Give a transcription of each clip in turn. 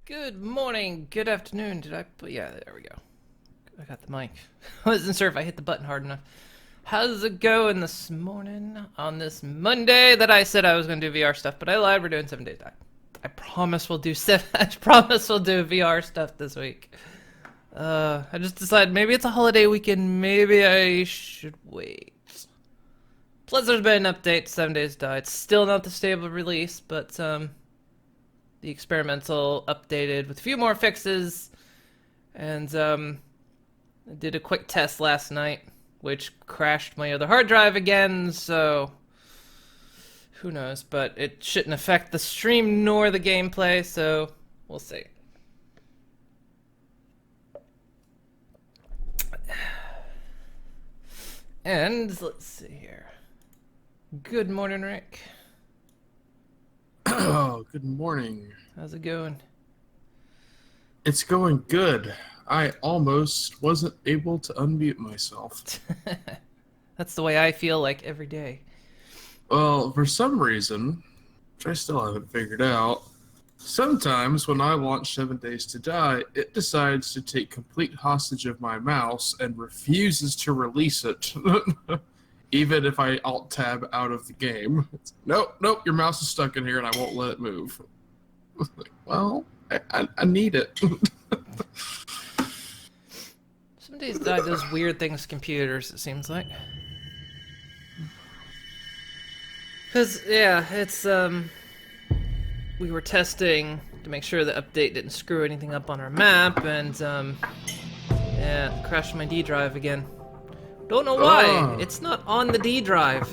Good morning, good afternoon. Did I put, yeah, there we go. I got the mic. I wasn't sure if I hit the button hard enough. How's it going this morning on this Monday that I said I was going to do VR stuff, but I lied, we're doing 7 Days Die. I promise we'll do I promise we'll do VR stuff this week. I just decided maybe it's a holiday weekend, maybe I should wait. Plus there's been an update to 7 Days Die. It's still not the stable release, but the experimental updated with a few more fixes, and I did a quick test last night, which crashed my other hard drive again, so who knows, but it shouldn't affect the stream nor the gameplay, so we'll see. And let's see here. Good morning, Rick. Oh, good morning. How's it going? It's going good. I almost wasn't able to unmute myself. That's the way I feel like every day. Well, for some reason, which I still haven't figured out, sometimes when I launch 7 Days to Die, it decides to take complete hostage of my mouse and refuses to release it. Even if I alt-tab out of the game. It's, nope, your mouse is stuck in here and I won't let it move. Well, I need it. Some days Die does weird things to computers, it seems like. Because, yeah, it's, we were testing to make sure the update didn't screw anything up on our map, and, yeah, it crashed my D drive again. Don't know why. Oh. It's not on the D drive.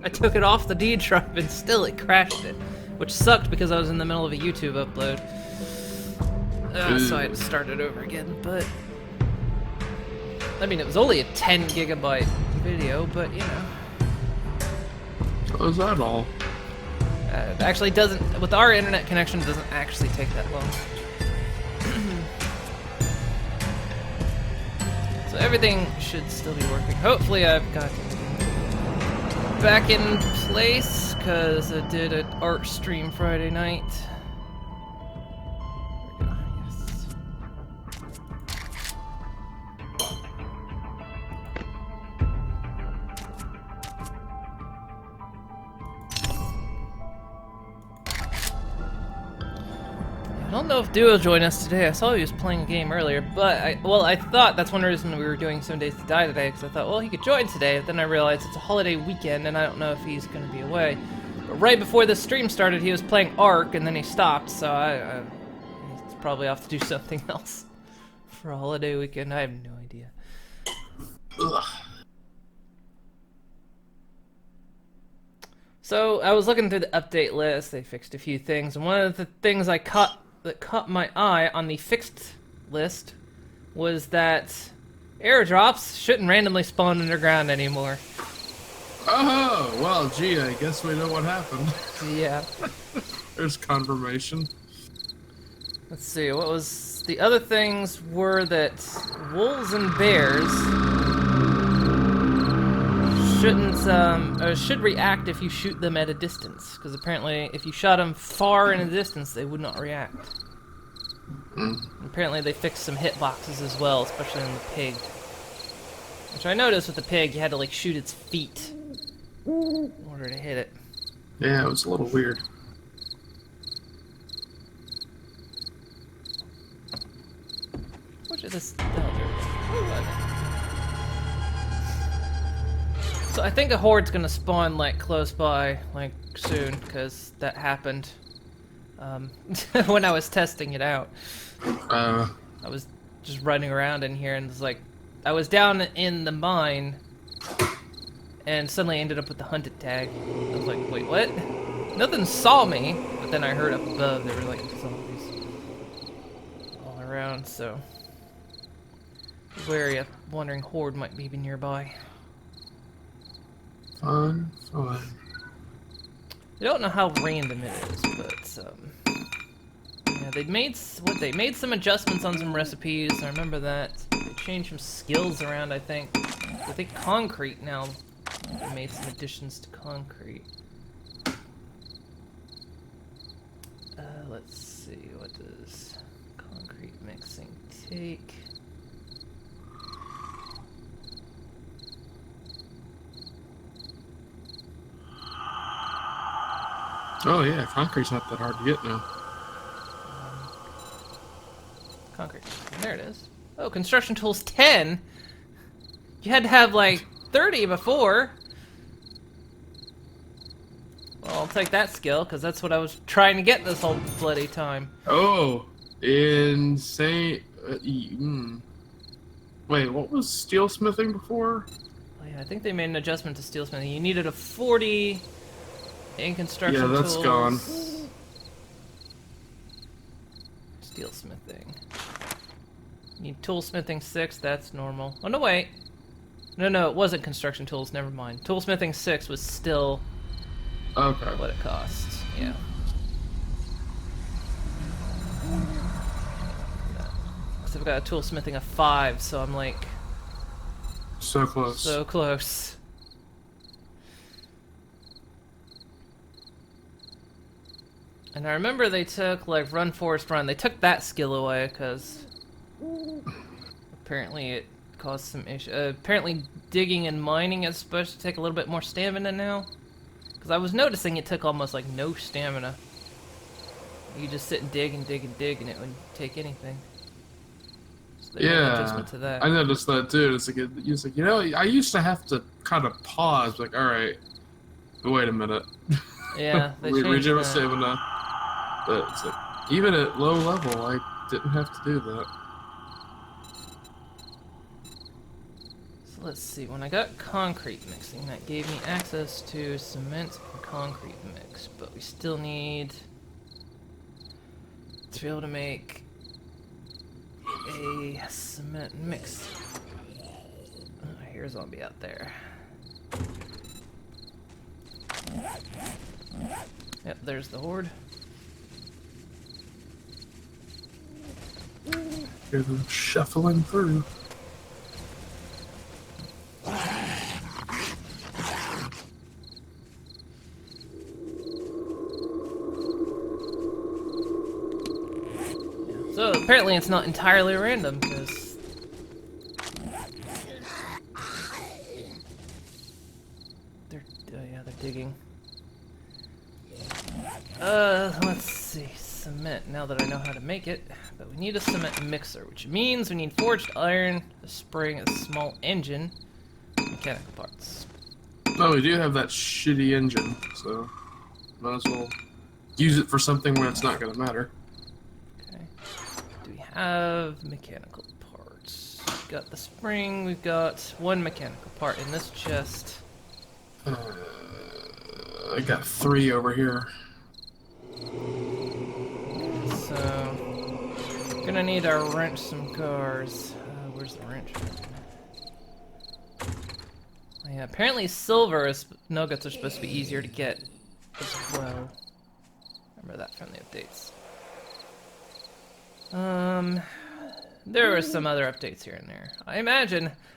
I took it off the D drive and still it crashed it. Which sucked because I was in the middle of a YouTube upload. So I had to start it over again, but... I mean, it was only a 10 gigabyte video, but you know. Was that all? It actually doesn't... With our internet connection, it doesn't actually take that long. So everything should still be working. Hopefully I've got back in place, because I did an art stream Friday night. There we go, yes. I don't know if Duo joined us today. I saw he was playing a game earlier, but I thought that's one reason we were doing 7 Days to Die today, because I thought, well, he could join today, but then I realized it's a holiday weekend, and I don't know if he's going to be away. But right before the stream started, he was playing Ark, and then he stopped, so he's probably off to do something else for a holiday weekend. I have no idea. Ugh. So I was looking through the update list. They fixed a few things, and one of the things that caught my eye on the fixed list was that airdrops shouldn't randomly spawn underground anymore. Oh, well, gee, I guess we know what happened. Yeah. There's confirmation. Let's see, what was... The other things were that wolves and bears should react if you shoot them at a distance, because apparently if you shot them far in a distance, they would not react. Apparently they fixed some hitboxes as well, especially on the pig. Which I noticed with the pig, you had to like shoot its feet in order to hit it. Yeah, it was a little weird. Which is this? So I think a horde's gonna spawn like close by, like soon, because that happened when I was testing it out. I was just running around in here and it was like, I was down in the mine and suddenly I ended up with the hunted tag. I was like, wait, what? Nothing saw me, but then I heard up above there were like zombies all around, so wary, a wandering horde might be nearby. Fun. I don't know how random it is, but yeah, they made some adjustments on some recipes. I remember that they changed some skills around. I think concrete now. They made some additions to concrete. Let's see what does take. Oh yeah, concrete's not that hard to get now. Concrete. There it is. Oh, construction tools 10? You had to have like 30 before. Well, I'll take that skill, because that's what I was trying to get this whole bloody time. Oh, insane. Wait, what was steelsmithing before? Oh, yeah, I think they made an adjustment to steelsmithing. You needed a 40 in construction Yeah, that's tools. gone. Steelsmithing. Need toolsmithing 6, that's normal. Oh, no, wait. No, it wasn't construction tools, never mind. Toolsmithing 6 was still Okay. what it costs, yeah. Because I've got a toolsmithing of 5, so I'm like So close. so close. And I remember they took, like, Run Forest Run. They took that skill away, because apparently it caused some issue. Apparently digging and mining is supposed to take a little bit more stamina now. Because I was noticing it took almost, like, no stamina. You just sit and dig and dig and dig, and it wouldn't take anything. So they made an adjustment to that. I noticed that too. It's like, you know, I used to have to kind of pause, like, all right, wait a minute. Yeah, they changed Regenerate that. stamina. But it's like, even at low level, I didn't have to do that. So let's see, when I got concrete mixing, that gave me access to cement and concrete mix, but we still need to be able to make a cement mix. Oh, I hear a zombie out there. Yep, there's the horde. Hear them shuffling through. So apparently it's not entirely random, because they're digging. Let's see, cement. Now that I know how to make it, but we need a cement mixer, which means we need forged iron, a spring, a small engine, mechanical parts. Oh, we do have that shitty engine, so might as well use it for something where it's not going to matter. Okay. Do we have mechanical parts? We've got the spring. We've got one mechanical part in this chest. I got 3 over here. So, gonna need to wrench some cars. Where's the wrench? Oh, yeah, apparently silver nuggets are supposed to be easier to get as well. Remember that from the updates. There were some other updates here and there.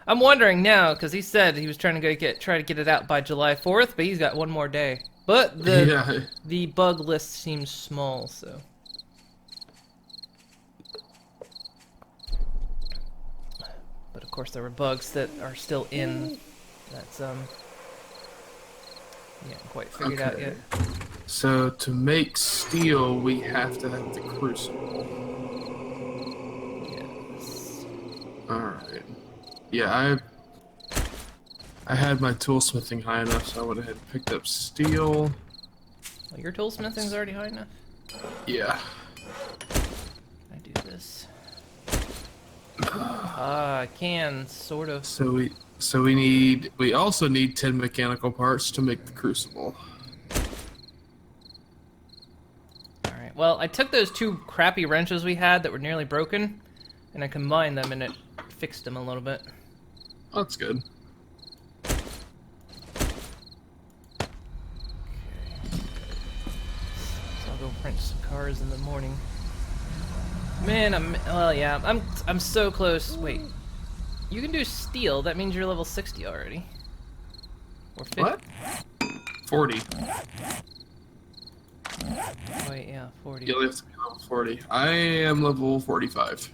I'm wondering now, because he said he was trying to try to get it out by July 4th, but he's got one more day. But the bug list seems small, so. But of course there were bugs that are still in that's we haven't quite figured out yet. So to make steel, we have to have the crucible. Yes. Alright. Yeah, I had my toolsmithing high enough, so I went ahead and picked up steel. Well, your toolsmithing's already high enough? Yeah. Can I do this? I can, sort of. So we also need 10 mechanical parts to make the crucible. Alright, well, I took those 2 crappy wrenches we had that were nearly broken, and I combined them, and it fixed them a little bit. That's good. Okay. So I'll go wrench some cars in the morning. Man, I'm so close. Wait. You can do steel, that means you're level 60 already. Or 50. What? 40. Wait, yeah, 40. You only have to be level 40. I am level 45.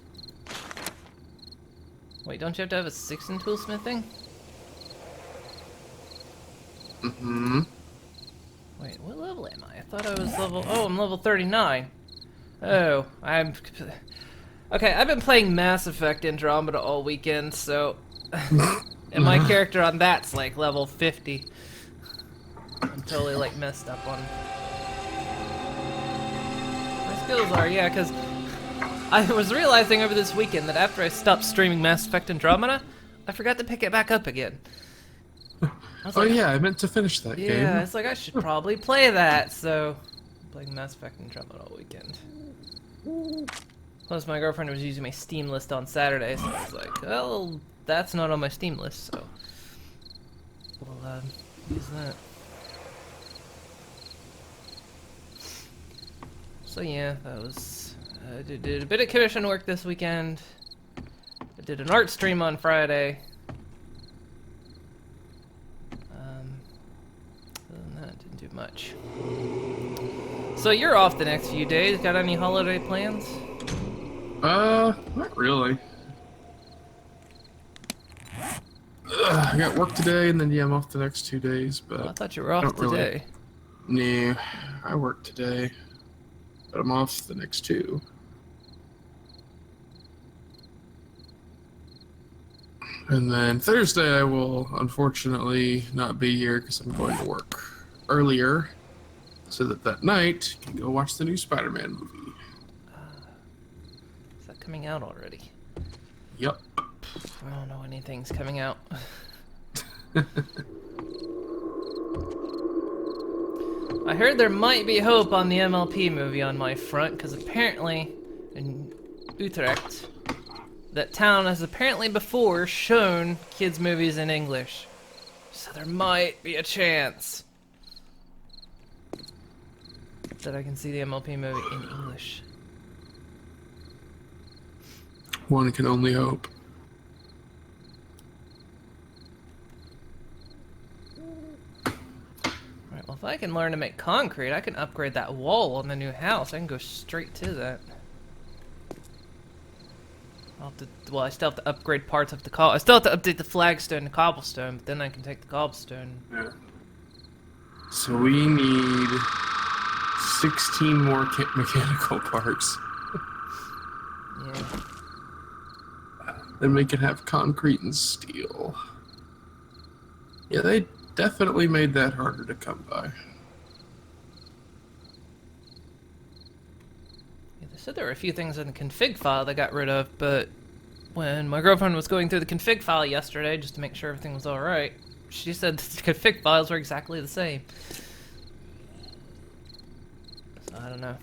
Wait, don't you have to have a 6 in toolsmithing? Mm-hmm. Wait, what level am I? I thought I was level... Oh, I'm level 39. Oh, I'm... Okay, I've been playing Mass Effect Andromeda all weekend, so... and my character on that's like level 50. I'm totally like messed up on... My skills are, yeah, because... I was realizing over this weekend that after I stopped streaming Mass Effect Andromeda, I forgot to pick it back up again. I was Oh like, yeah, I meant to finish that game. yeah, it's like I should probably play that, so I'm playing Mass Effect Andromeda all weekend. Plus my girlfriend was using my Steam list on Saturday, so I was like, well, that's not on my Steam list, so we'll use that. So yeah, that was... I did a bit of commission work this weekend. I did an art stream on Friday. Other than that, didn't do much. So you're off the next few days. Got any holiday plans? Not really. I got work today, and then yeah, I'm off the next 2 days. But Oh, I thought you were off don't really- today. Nah, I work today, but I'm off the next 2. And then Thursday I will unfortunately not be here because I'm going to work earlier so that night I can go watch the new Spider-Man movie. Is that coming out already? Yep. I don't know anything's coming out. I heard there might be hope on the MLP movie on my front, because apparently in Utrecht, that town has apparently before shown kids' movies in English. So there might be a chance that I can see the MLP movie in English. One can only hope. Right, well if I can learn to make concrete, I can upgrade that wall on the new house. I can go straight to that. I'll have to, well, I still have to upgrade parts of the I still have to update the flagstone to cobblestone, but then I can take the cobblestone. Yeah. So we need 16 more mechanical parts. Yeah. Then we can have concrete and steel. Yeah, they definitely made that harder to come by. Yeah, they said there were a few things in the config file they got rid of, but when my girlfriend was going through the config file yesterday just to make sure everything was alright, she said the config files were exactly the same. So I don't know.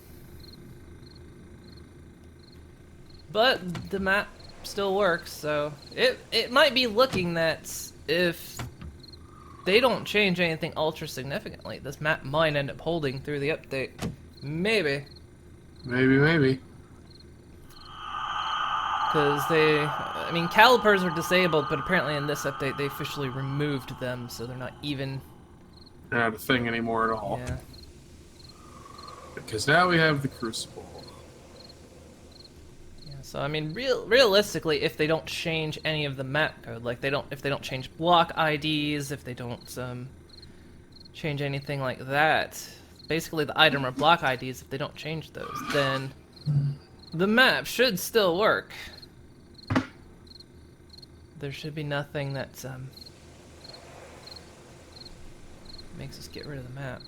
But the map still works, so it might be looking that if they don't change anything ultra significantly, this map might end up holding through the update. Maybe. Maybe. Because I mean, calipers are disabled, but apparently in this update they officially removed them, so they're not even... They're not a thing anymore at all. Yeah. Because now we have the Crucible. Yeah, so I mean, realistically, if they don't change any of the map code, like if they don't change block IDs, if they don't change anything like that, basically the item or block IDs, if they don't change those, then the map should still work. There should be nothing that makes us get rid of the map.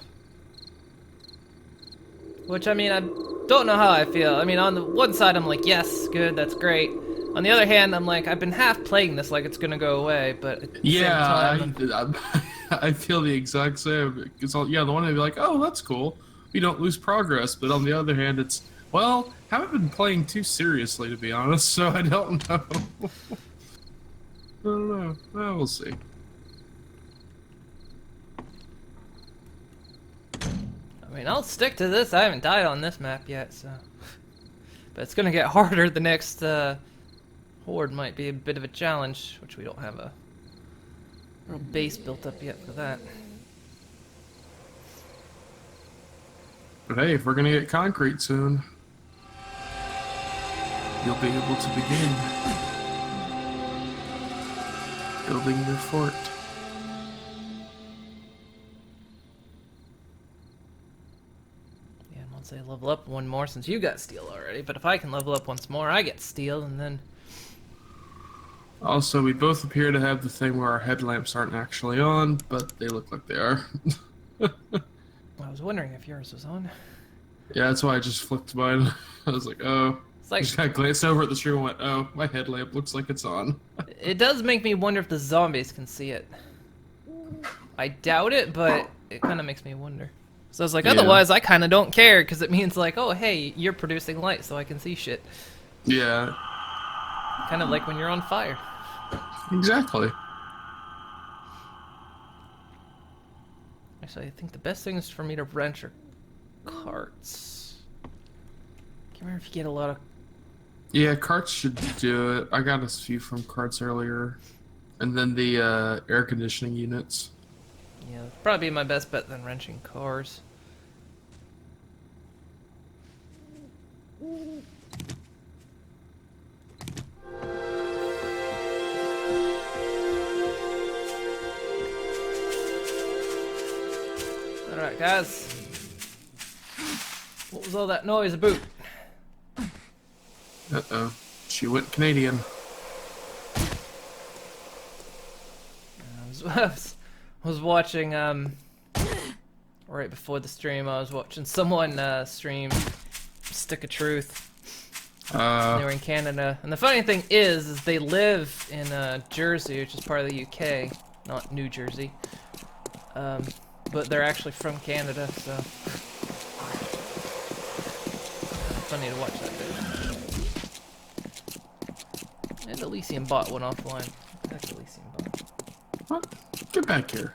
Which, I mean, I don't know how I feel. I mean, on the one side, I'm like, yes, good, that's great. On the other hand, I'm like, I've been half playing this like it's gonna go away, but at the same time, I feel the exact same. It's all, yeah, the one I'd be like, oh, that's cool. We don't lose progress. But on the other hand, it's, well, haven't been playing too seriously, to be honest, so I don't know. I don't know. Well, we'll see. I mean, I'll stick to this. I haven't died on this map yet, so. But it's gonna get harder. The next horde might be a bit of a challenge, which we don't have a real base built up yet for that. But hey, if we're gonna get concrete soon, you'll be able to begin. building your fort. Yeah, and once I level up one more, since you got steel already, but if I can level up once more, I get steel, and then... Also, we both appear to have the thing where our headlamps aren't actually on, but they look like they are. I was wondering if yours was on. Yeah, that's why I just flipped mine. I was like, oh. It's like, Just kind of glanced over at the stream and went, oh, my headlamp looks like it's on. it does make me wonder if the zombies can see it. I doubt it, but it kind of makes me wonder. So I was like, Yeah. otherwise I kind of don't care, because it means like, oh, hey, you're producing light, so I can see shit. Yeah, Kind of like when you're on fire. exactly. Actually, I think the best thing is for me to wrench are carts. Can't remember if you get a lot of... Yeah, carts should do it. I got a few from carts earlier. And then the air conditioning units. Yeah, that'd probably be my best bet than wrenching cars. Alright, guys. What was all that noise about? Uh-oh. She went Canadian. I was watching, right before the stream, I was watching someone stream Stick of Truth. They were in Canada. And the funny thing is they live in Jersey, which is part of the UK, not New Jersey. But they're actually from Canada, so... funny to watch that video. And Elysium bot went offline. That's Elysium bot. What? Get back here.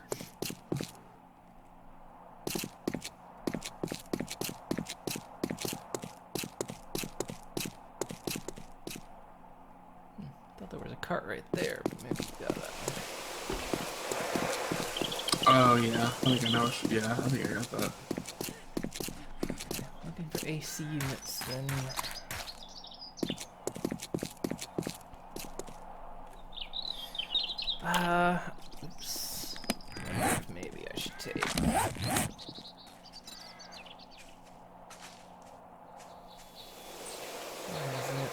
Thought there was a cart right there, but maybe we got that one. Oh, yeah. I think I know. Yeah, I think I got that. Looking for AC units then. Oops. I wonder if maybe I should take. Where is it?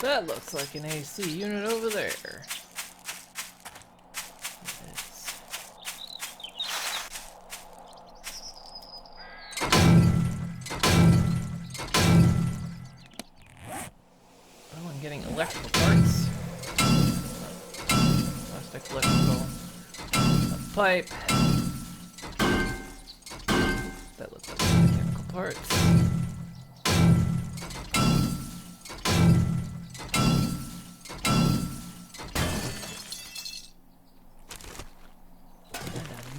That looks like an AC unit over there. It is. Oh, I'm getting electrical parts. Plastic, electrical, a pipe. That looks like mechanical parts.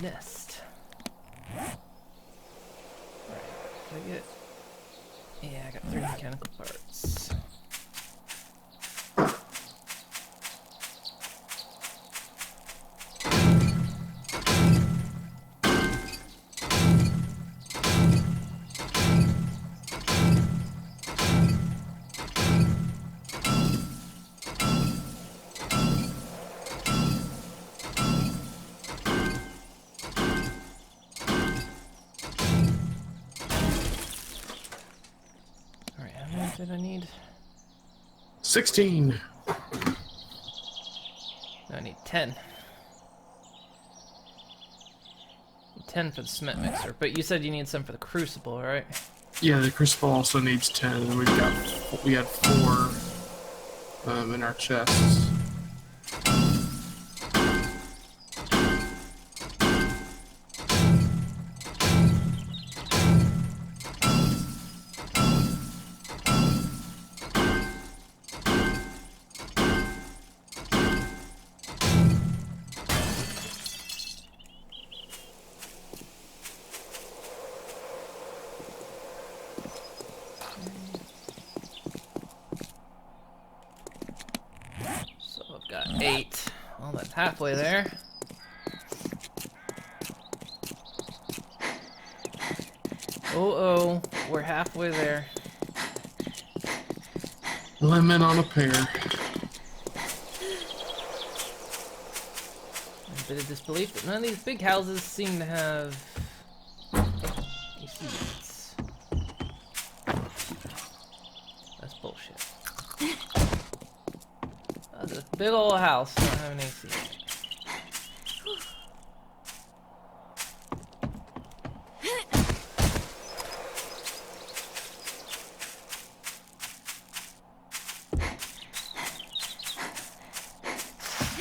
Nest. Alright, did I get... Yeah, I got 3 mechanical parts. Did I need? 16. No, I need 10. 10 for the cement mixer, but you said you need some for the crucible, right? Yeah, the crucible also needs 10, and we had 4 in our chests. 8. Well, that's halfway there. Oh, we're halfway there. Lemon on a pear. A bit of disbelief that none of these big houses seem to have AC units. That's bullshit. That's a big old house not having AC.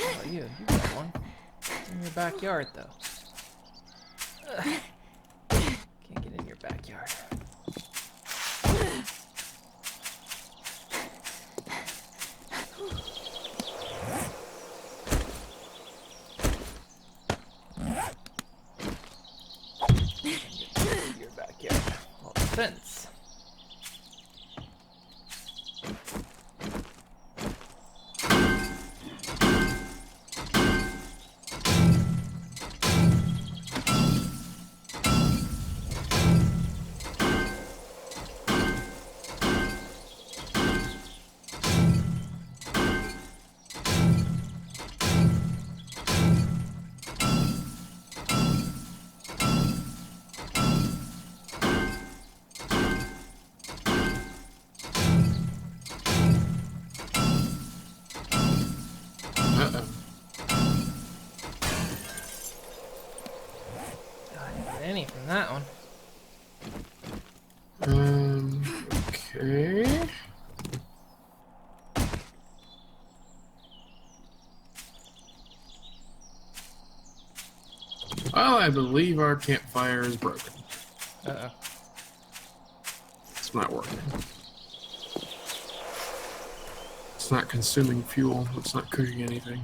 Oh, you got one. It's in your backyard, though. Ugh. Can't get in your backyard. Your backyard. Well, the fence. Uh-oh. I didn't get any from that one. Okay. Well, I believe our campfire is broken. Uh-oh. It's not working. It's not consuming fuel. It's not cooking anything.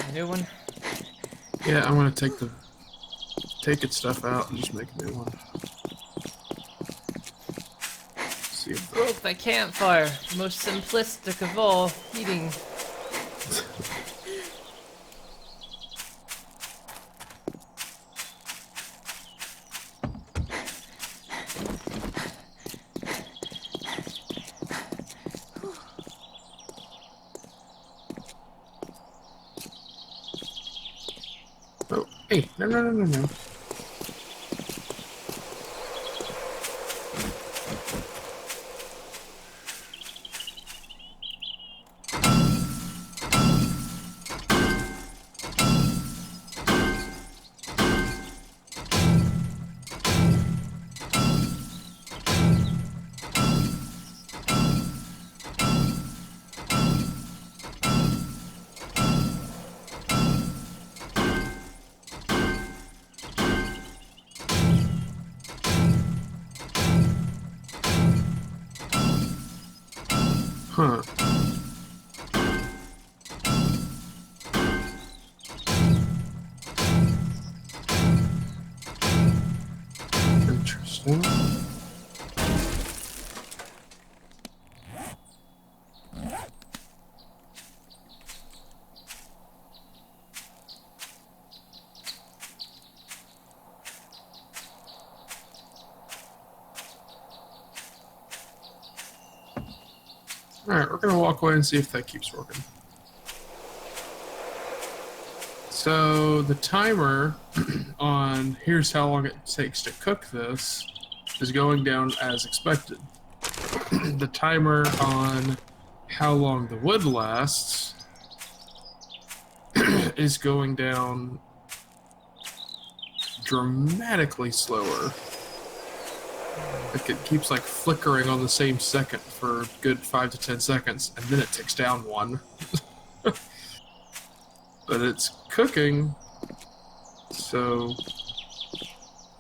A new one? Yeah, I'm gonna take its stuff out and just make a new one. See if Broke the campfire. Most simplistic of all heating. Oh, hey, no. Huh. Interesting. Alright, we're gonna walk away and see if that keeps working. So the timer on here's how long it takes to cook this is going down as expected. The timer on how long the wood lasts is going down dramatically slower. Like it keeps like flickering on the same second for a good 5 to 10 seconds, and then it ticks down one. But it's cooking, so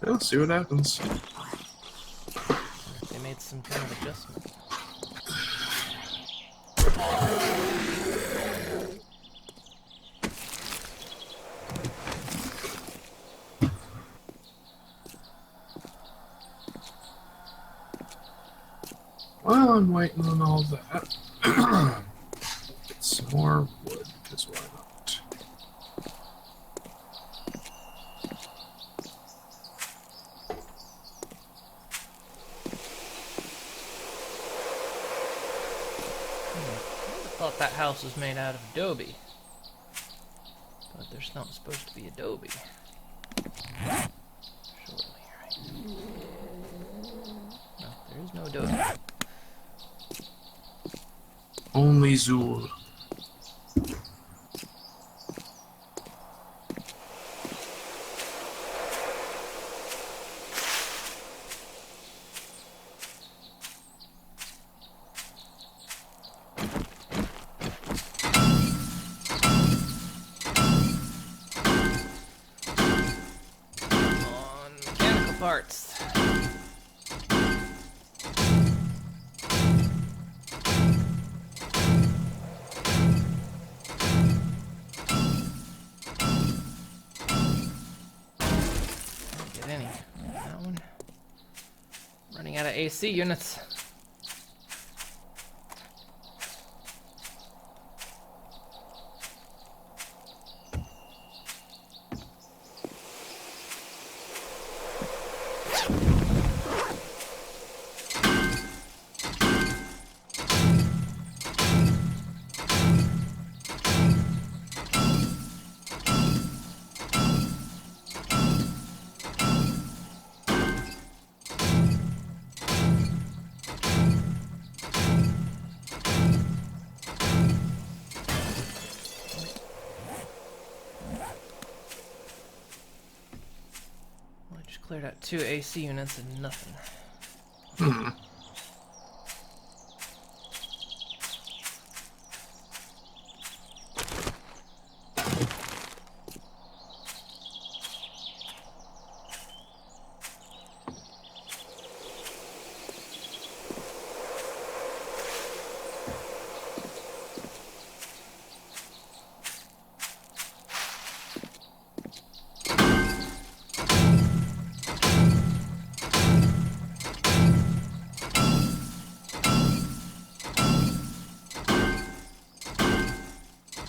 we'll see what happens. They made some kind of adjustment. While I'm waiting on all that, get some more wood, because why not? I thought that house was made out of adobe. But there's not supposed to be adobe. Surely, right? No, there is no adobe. Only Zool. On mechanical parts. Didn't get any. That one. Running out of AC units. Well, I just cleared out 2 AC units and nothing. Hmm.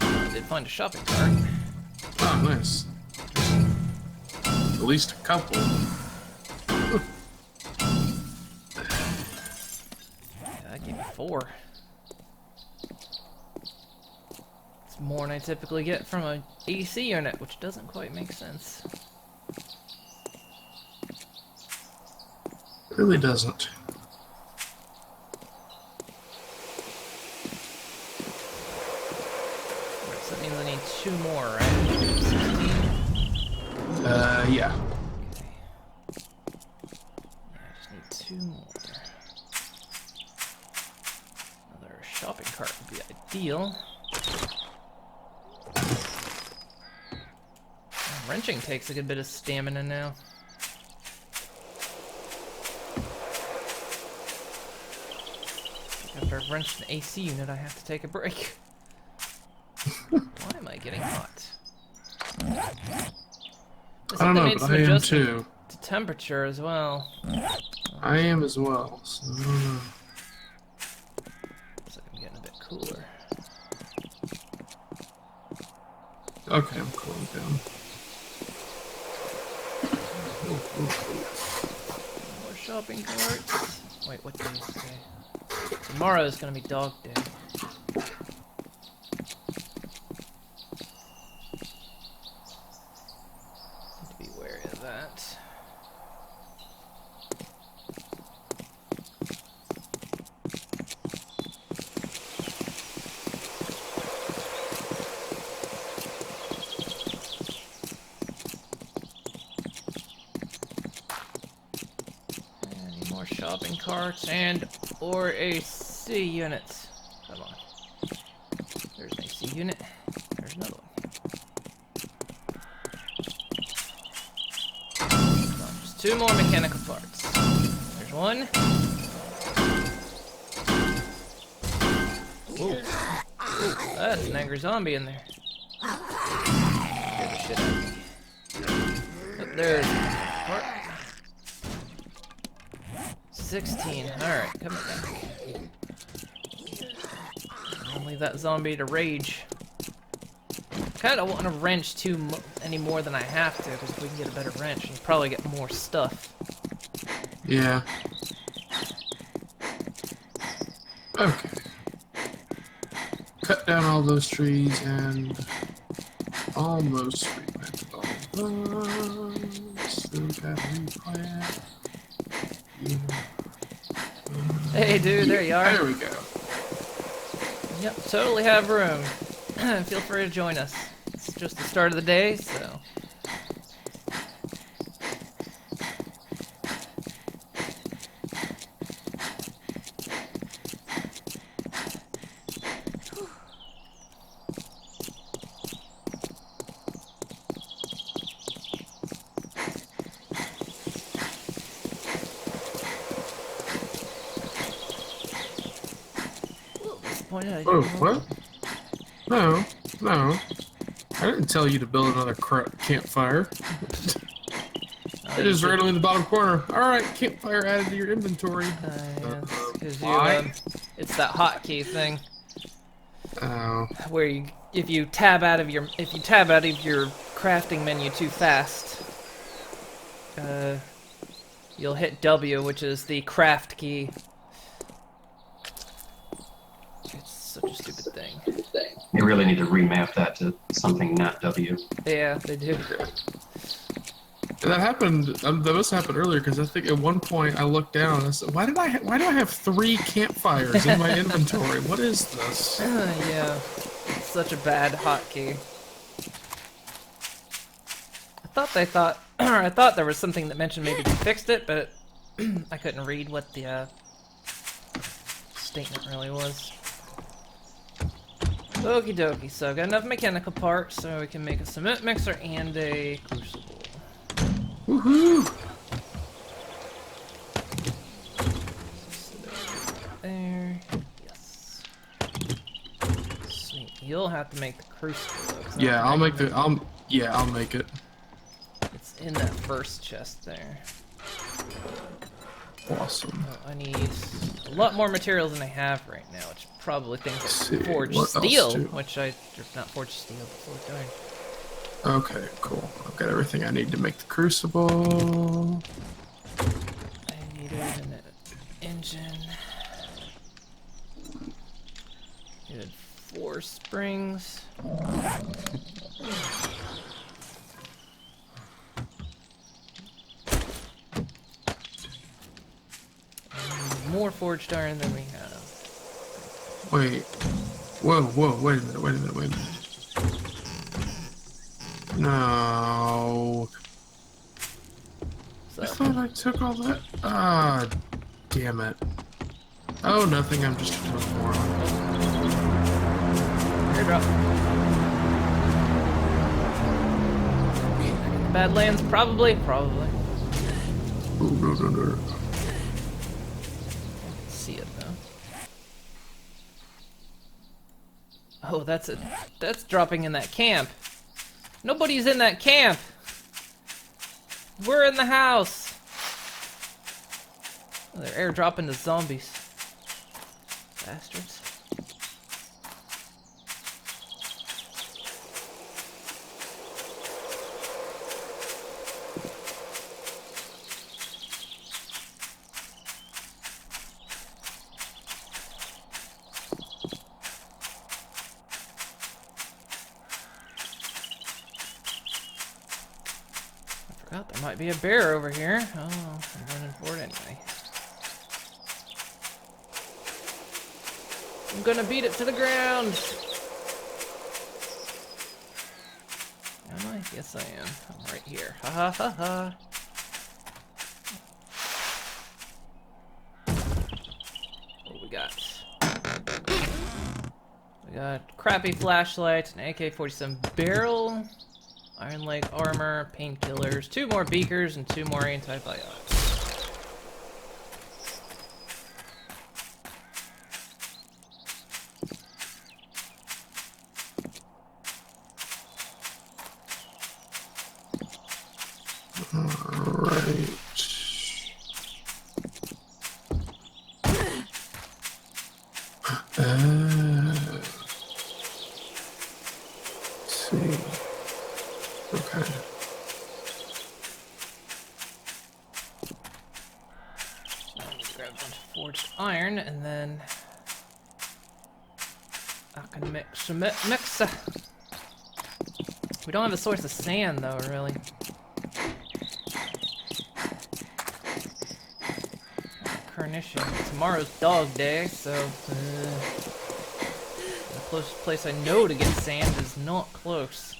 I did find a shopping cart. Oh, nice. At least a couple. Yeah, that gave me 4. It's more than I typically get from a AC unit, which doesn't quite make sense. Really doesn't. Right, so that means I need 2 more, right? 16? Yeah. Okay. Yeah, I just need 2 more. Another shopping cart would be ideal. Wrenching takes a good bit of stamina now. After I've wrenched an AC unit, I have to take a break. Why am I getting hot? I don't know, but I am too. To temperature as well. I am as well. So, I don't know. Looks like I'm getting a bit cooler. Okay, I'm cooling down. More shopping carts. Wait, what day is today? Tomorrow is gonna be dog day. Need to be wary of that. Any more shopping carts and or AC units. Come on. There's an AC unit. There's another one. Come on, just 2 more mechanical parts. There's one. Ooh. Ooh, that's an angry zombie in there. Scared the shit out of me. Oh, there's a part. 16. Alright, come back. I'll leave that zombie to rage. I kind of want to wrench any more than I have to, because if we can get a better wrench, we'll probably get more stuff. Yeah. Okay. Cut down all those trees and almost replanted all those. Still gotta replant. Yeah. Hey, dude, there you are. There we go. Yep, totally have room. Feel free to join us. It's just the start of the day, so. Oh, what? No, no. I didn't tell you to build another campfire. It is right in the bottom corner. Alright, campfire added to your inventory. Because it's that hotkey thing. Oh. Where if you tab out of your crafting menu too fast, you'll hit W, which is the craft key. It's such a stupid thing. They really need to remap that to something not W. Yeah, they do. That happened. That must have happened earlier because I think at one point I looked down and I said, "Why do I have 3 campfires in my inventory? What is this?" Yeah, it's such a bad hotkey. I thought there was something that mentioned maybe they fixed it, but I couldn't read what the statement really was. Okie dokie, so got enough mechanical parts so we can make a cement mixer and a crucible. Woohoo! There, yes. Sweet. You'll have to make the crucible. Though, Yeah, I'll make it. I'll make it. It's in that first chest there. Awesome. Oh, I need a lot more materials than I have right now, which probably things like forged what steel, else, too? which not forged steel, but forged iron. Okay, cool. I've got everything I need to make the crucible. I needed an engine. Needed 4 springs. More forged iron than we have. Wait. Whoa, wait a minute. No. So, I thought I took all that. Ah, damn it. Oh, nothing. I'm just a moron. airdrop. Badlands, probably. Ooh, no. See it though. Oh, that's dropping in that camp. Nobody's in that camp. We're in the house. Oh, they're airdropping the zombies. Bastards. Oh, there might be a bear over here. Oh, I'm running for it anyway. I'm gonna beat it to the ground. Am I? Yes, I am. I'm right here. Ha ha ha ha. What we got? We got crappy flashlight, an AK-47 barrel. Iron leg armor, painkillers, 2 more beakers, and 2 more antibiotics. Alright. Let's see. Okay. I need to grab a bunch of forged iron, and then I can mix some mix. We don't have a source of sand, though, really. Carnation. Tomorrow's dog day, so the closest place I know to get sand is not close.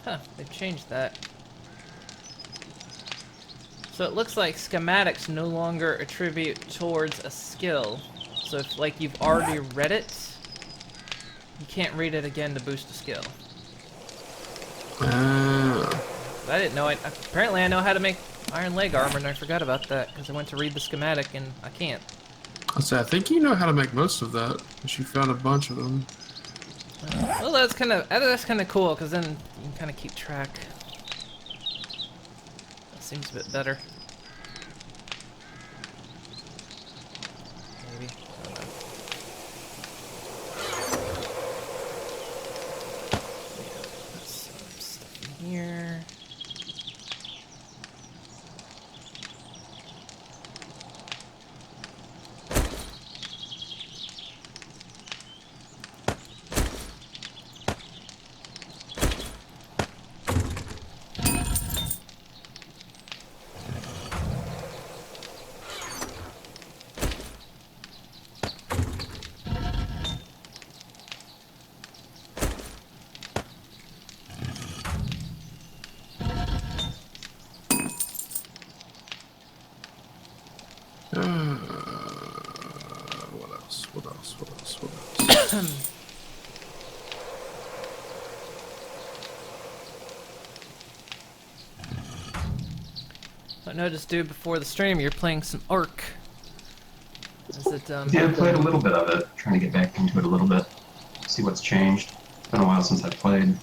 Huh, they've changed that. So it looks like schematics no longer attribute towards a skill. So if, like, you've already read it, you can't read it again to boost a skill. I didn't know. Apparently I know how to make iron leg armor, and I forgot about that because I went to read the schematic and I can't. I think you know how to make most of that, because you found a bunch of them. Well, that's kind of cool, because then you can kind of keep track. That seems a bit better. Maybe. I don't know. Yeah, put some stuff in here. What else? I noticed, dude, before the stream, you're playing some Ark. Is it, Yeah, I played a little bit of it. Trying to get back into it a little bit. See what's changed. It's been a while since I played.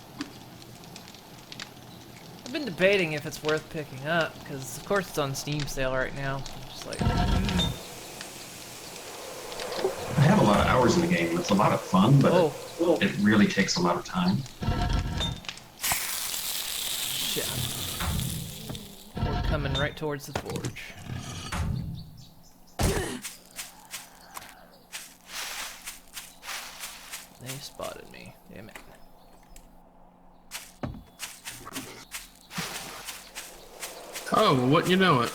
I've been debating if it's worth picking up, because of course it's on Steam sale right now. I'm just like, I have a lot of hours in the game. It's a lot of fun, but oh, it really takes a lot of time. shit. We're coming right towards the forge. They spotted me. Damn it. Oh, well, wouldn't you know it?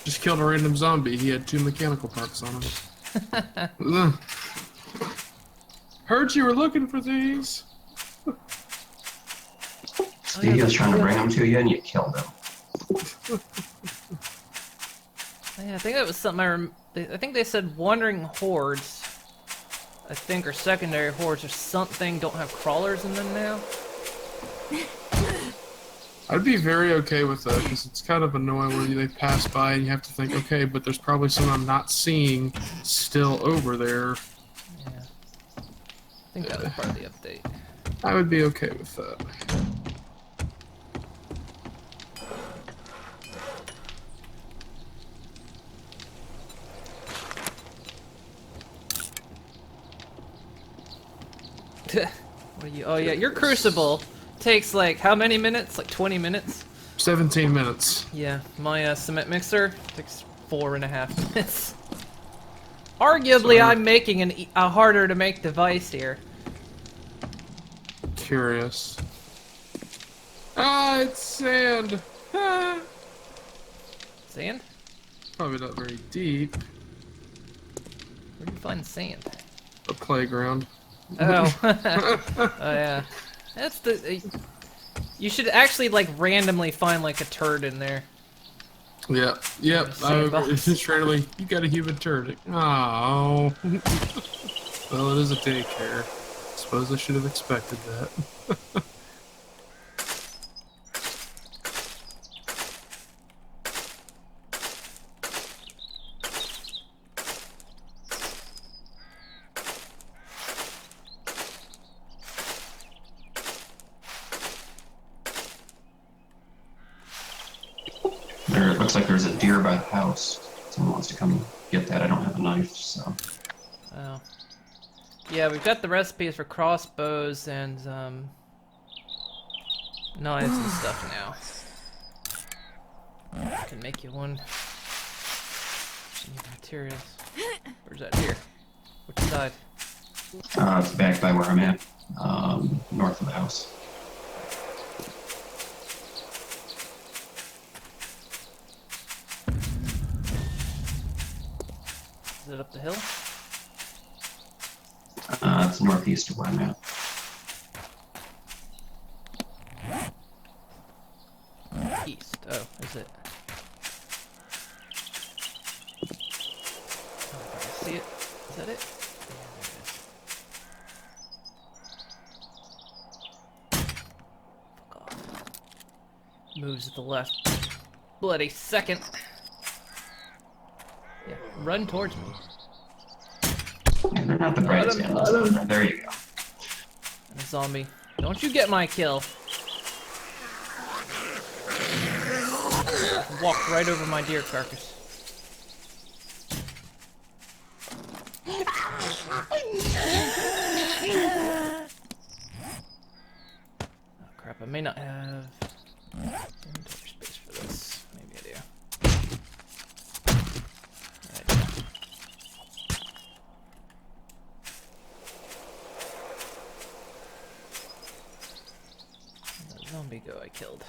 Just killed a random zombie. He had 2 mechanical parts on him. Heard you were looking for these. Steve was trying to bring them to you, and you killed him. Yeah, I think that was something I think they said wandering hordes, I think, or secondary hordes or something don't have crawlers in them now. I'd be very okay with that, because it's kind of annoying when they pass by and you have to think, okay, but there's probably some I'm not seeing still over there. Yeah. I think that was part of the update. I would be okay with that. What are you? Oh yeah, your crucible takes like how many minutes? Like 20 minutes? 17 minutes. Yeah, my cement mixer takes 4.5 minutes. Arguably, So- I'm making a harder to make device here. Curious. Ah, it's sand. Ah. Sand? Probably not very deep. Where do you find sand? A playground. Oh. Oh yeah. That's the. You should actually like randomly find like a turd in there. Yep. Yep. Sandbox. Just randomly, you got a human turd. Oh. Well, it is a daycare. Suppose I should have expected that. There, it looks like there's a deer by the house. Someone wants to come get that. I don't have a knife, so. Oh. Yeah, we've got the recipes for crossbows and knives and stuff now. I can make you one. Need materials. Where's that deer? Which side? It's back by where I'm at, north of the house. Is it up the hill? It's northeast of where I'm at. East. Oh, is it? Oh, I see it. Is that it? Yeah, there it is. Fuck off. Moves to the left. Bloody second. Yeah, run towards me. Yeah, they're not the brightest animals. There you go. And a zombie. Don't you get my kill. Walked right over my deer carcass. Oh crap, I may not have inventory space for this. Maybe I do. Yeah, I do. Where'd that zombie go I killed?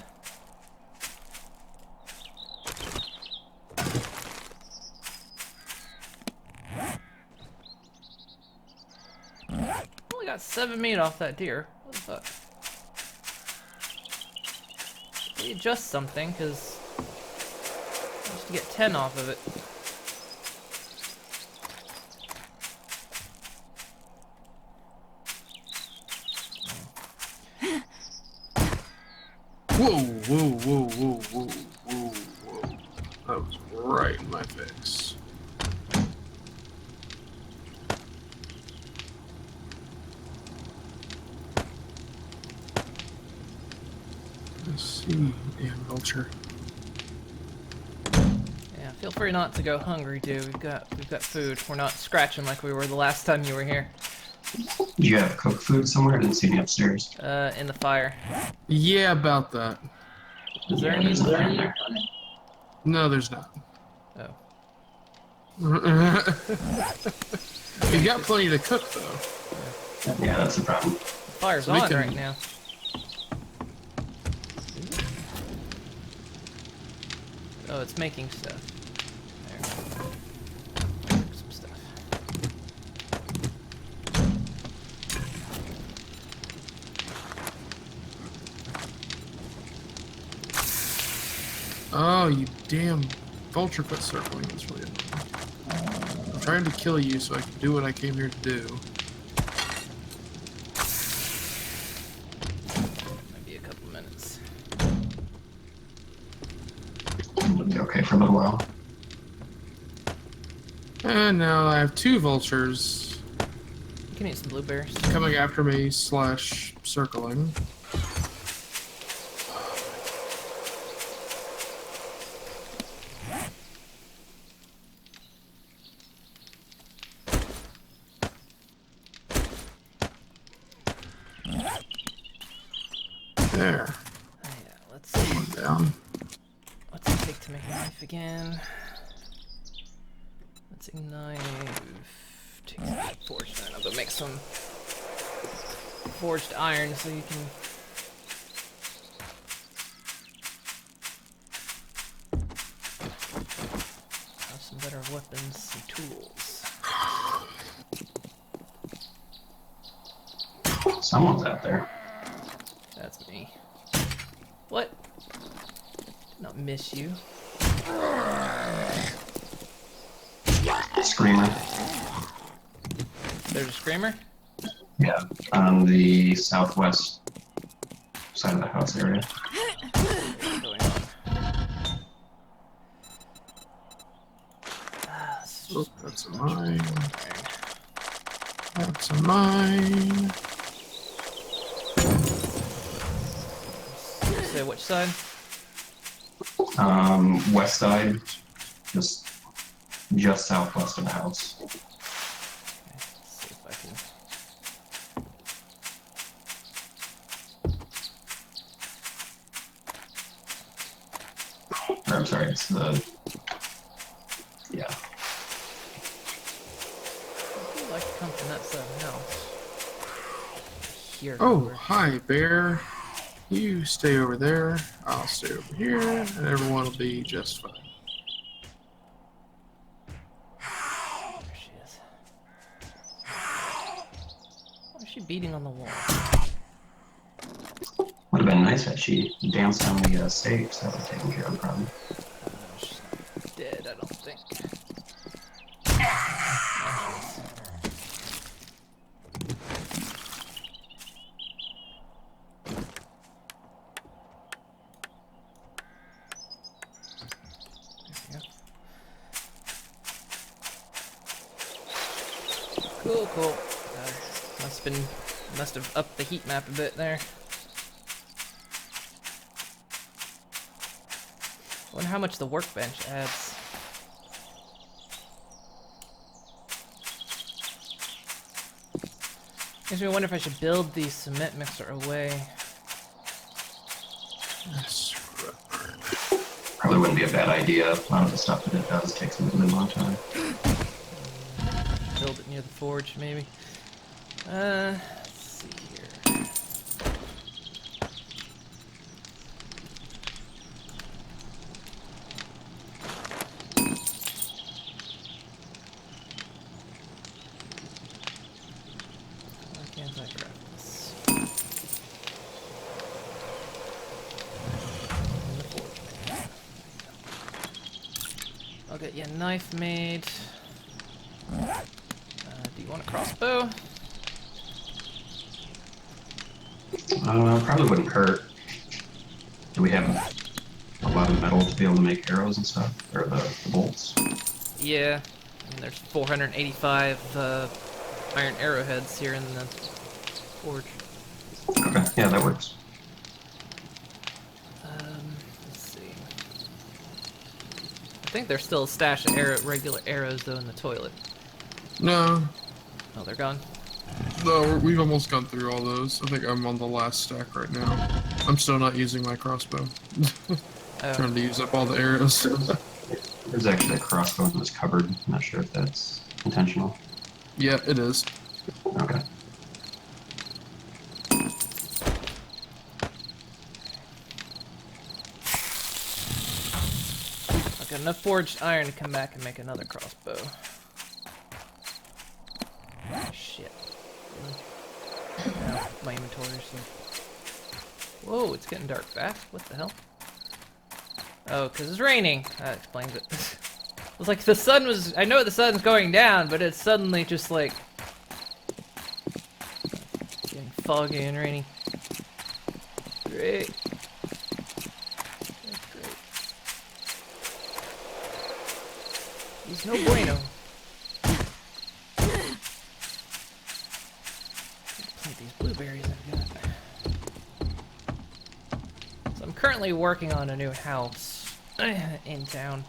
Only got 7 meat off that deer. What the fuck? They adjust something, because I used to get 10 off of it. Whoa, whoa, whoa, whoa, whoa, whoa, whoa. That was right in my face. Let's see, damn vulture. Yeah, feel free not to go hungry, dude. We've got food. We're not scratching like we were the last time you were here. Do you have cooked food somewhere? I didn't see any upstairs. In the fire. Yeah, about that. Is there Yeah, any in there's the nothing fire? there. No, there's not. Oh. You got plenty to cook, though. Yeah, that's the problem. The fire's So we on can- right now. Oh, it's making stuff. There. Some stuff. Oh, you damn vulture quit circling. That's really annoying. I'm trying to kill you so I can do what I came here to do. Maybe a couple minutes. It'll be okay for a little while. And now I have 2 vultures You can eat some blueberries. coming after me / circling. There. Oh, yeah, let's see. One down. What's it take to make a knife again? Let's ignite. Take some forged iron. I'll go make some forged iron so you can. Have some better weapons and tools. Someone's out there. That's me. What? Did not miss you. Screamer. There's a screamer? Yeah, on the southwest side of the house area. What's going on? Oh, that's a mine. That's a mine. Say which side? West side, just southwest of the house. Okay, let's see if I can. Or, I'm sorry, it's the... Yeah. I'd like to come from that side of the house. Here. Oh, over. hi, bear. You stay over there. I'll stay over here, and everyone will be just fine. There she is. Why is she beating on the wall? Would have been nice had she danced on the stage. That would have taken care of the problem. She's not dead, I don't think. There we go. Cool, cool. Must have upped the heat map a bit there. I wonder how much the workbench adds. Makes me wonder if I should build the cement mixer away. Probably wouldn't be a bad idea. A lot of the stuff that it does takes a really long time. Build it near the forge, maybe. Let's see here. Why can't I craft this? In the forge, maybe. I'll get you a knife made. Do you want a crossbow? Probably wouldn't hurt. Do we have a lot of metal to be able to make arrows and stuff? Or the bolts? Yeah, and there's 485 iron arrowheads here in the forge. Okay, yeah, that works. Let's see. I think there's still a stash of regular arrows though in the toilet. No, Oh, they're gone. no, we've almost gone through all those. I think I'm on the last stack right now. I'm still not using my crossbow. Oh, Trying to use up all the arrows. There's actually a crossbow in this cupboard. I'm not sure if that's intentional. Yeah, it is. Okay. I've got enough forged iron to come back and make another crossbow. Ah, shit. Really? No, my inventory is so... Whoa, it's getting dark fast. What the hell? Oh, because it's raining. That explains it. It was like the sun was... I know the sun's going down, but it's suddenly just like... getting foggy and rainy. Great. That's great. He's no bueno. Plant these blueberries I've got. So I'm currently working on a new house in town.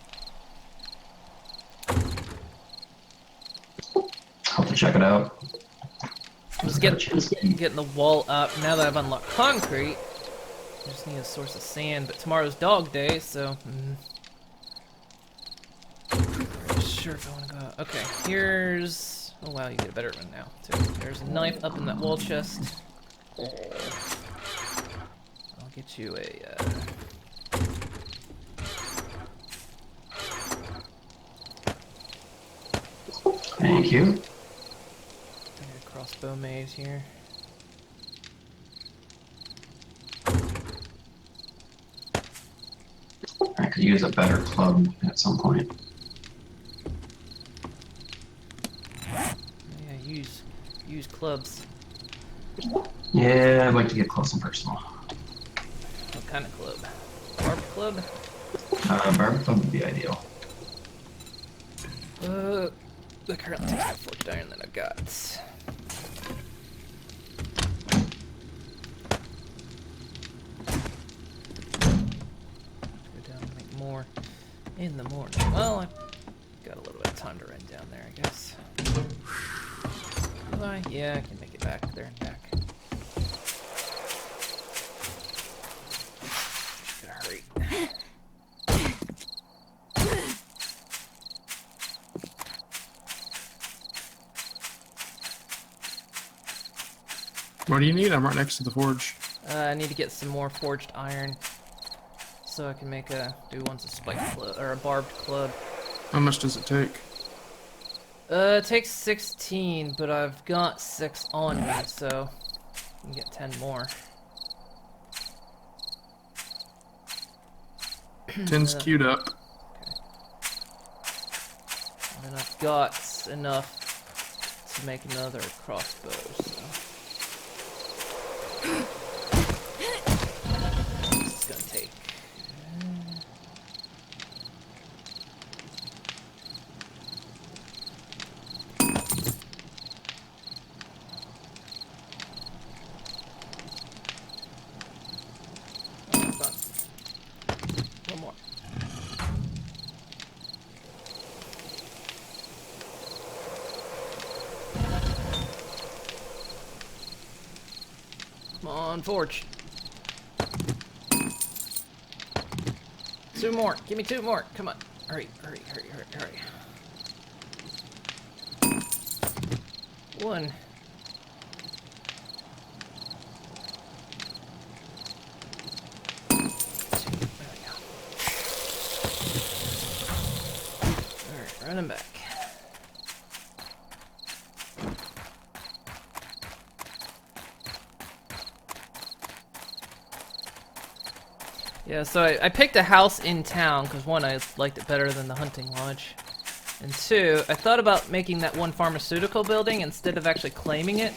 I'll have to check it out. I'm just getting the wall up. Now that I've unlocked concrete, I just need a source of sand. But tomorrow's dog day, so sure if I want to go out. Okay, here's... Oh wow, you get a better one now, too. There's a knife up in that wall chest. I'll get you a... Thank you. Get a crossbow made here. I could use a better club at some point. Yeah, use clubs. Yeah, I'd like to get close and personal. What kind of club? Barb club? Barb Club would be ideal. The current takes my forked iron that I've got. Go down and make more in the morning. Well, I've got a little bit of time to run down there, I guess. Do I? Yeah, I can make it back there and back. Gotta hurry. What do you need? I'm right next to the forge. I need to get some more forged iron so I can make do once a spike club or a barbed club. How much does it take? It takes 16, but I've got 6 on me, so I can get 10 more. 10's queued up. And then I've got enough to make another crossbow, so. This is gonna take. One more. Come on, forge. 2 more. Give me 2 more. Come on. Hurry, hurry, hurry, hurry, hurry. 1. Alright, running back. Yeah, so I picked a house in town because 1, I liked it better than the hunting lodge. And 2, I thought about making that one pharmaceutical building instead of actually claiming it.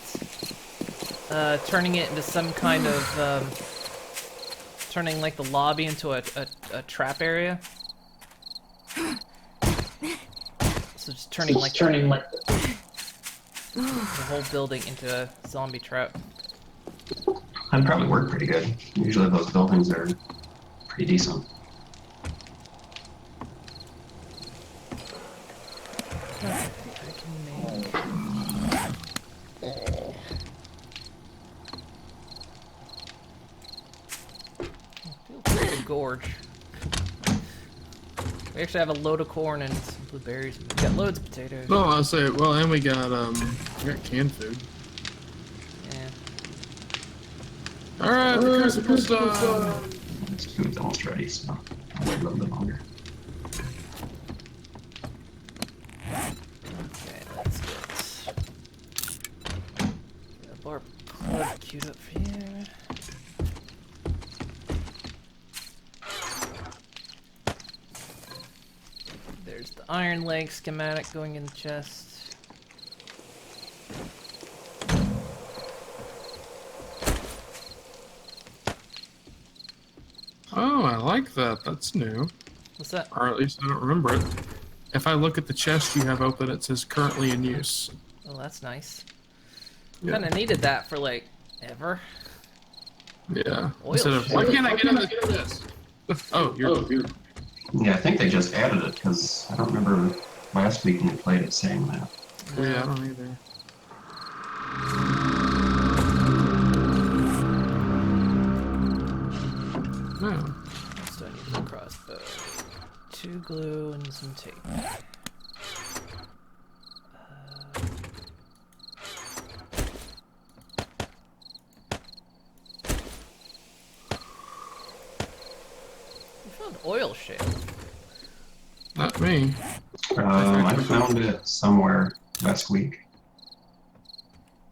Turning it into some kind of, turning like the lobby into a trap area. So just turning the whole building into a zombie trap. That'd probably work pretty good. Usually those buildings are pretty decent. I can make... Feels like a gorge. We actually have a load of corn and some blueberries. We've got loads of potatoes. Oh, I'll say. Well, and we got canned food. Yeah. All right, the crucible's done. This food's almost ready, so I'll wait a little bit longer. Okay, that's good. Got a barb club queued up for you. There's the iron leg schematic going in the chest. Oh, I like that. That's new. What's that? Or at least I don't remember it. If I look at the chest you have open, it says currently in use. Oh, that's nice. Yeah. Kinda needed that for like ever. Yeah. Oil Instead of, shit. why can't I get in the chest? Oh, you're. Yeah, I think they just added it because I don't remember last week when we played it saying that. Yeah, I don't either. No. So I need a crossbow. 2 glue and some tape. We found oil shale. Not me. I found it somewhere last week.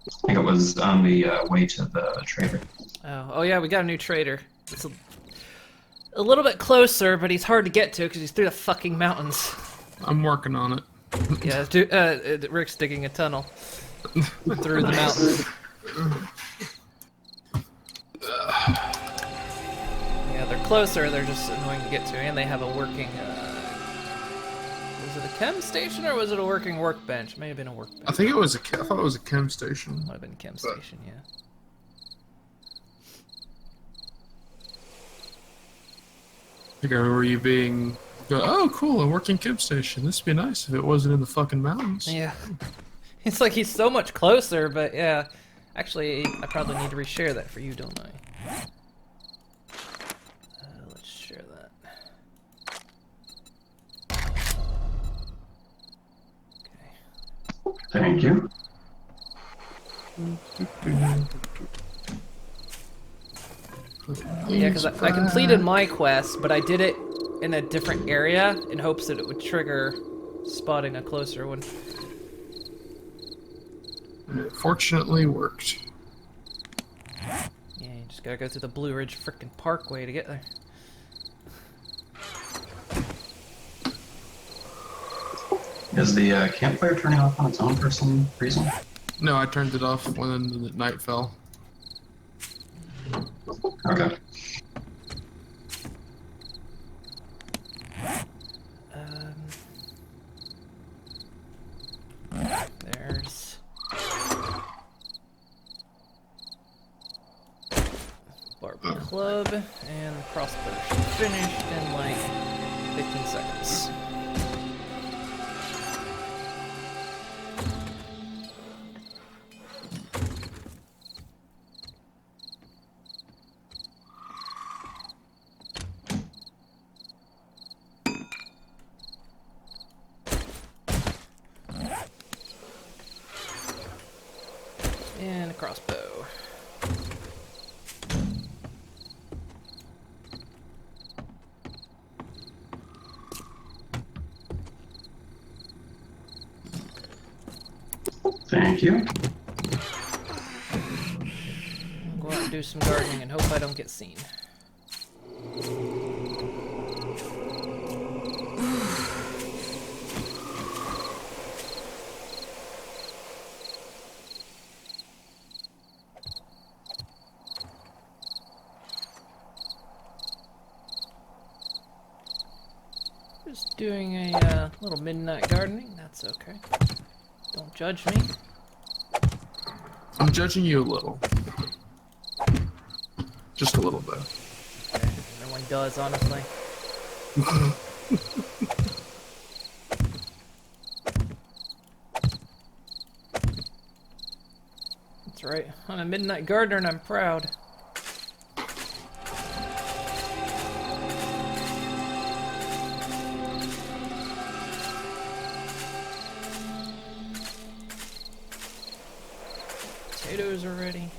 I think it was on the way to the trader. Oh yeah, we got a new trader. It's a little bit closer, but he's hard to get to because he's through the fucking mountains. I'm working on it. Yeah, Rick's digging a tunnel through the mountains. closer, they're just annoying to get to, and they have a working. Was it a chem station or was it a working workbench? It may have been a workbench. I think it was I thought it was a chem station. Might have been a chem station, yeah. I think I remember you being, oh cool, a working chem station. This would be nice if it wasn't in the fucking mountains. Yeah. It's like he's so much closer, but yeah. Actually, I probably need to reshare that for you, don't I? Let's share that. Okay. Thank you. Yeah, because I completed my quest, but I did it in a different area in hopes that it would trigger spotting a closer one. And it fortunately worked. Yeah, you just gotta go through the Blue Ridge frickin' Parkway to get there. Is the campfire turning off on its own for some reason? No, I turned it off when the night fell. Okay. There's Barbie Club, and the crossbow should be finished in like 15 seconds. And a crossbow. Thank you. I'll go out and do some gardening and hope I don't get seen. Just doing a little midnight gardening, that's okay. Don't judge me. I'm judging you a little. Just a little bit. No one does, honestly. That's right. I'm a midnight gardener and I'm proud. Potatoes are ready.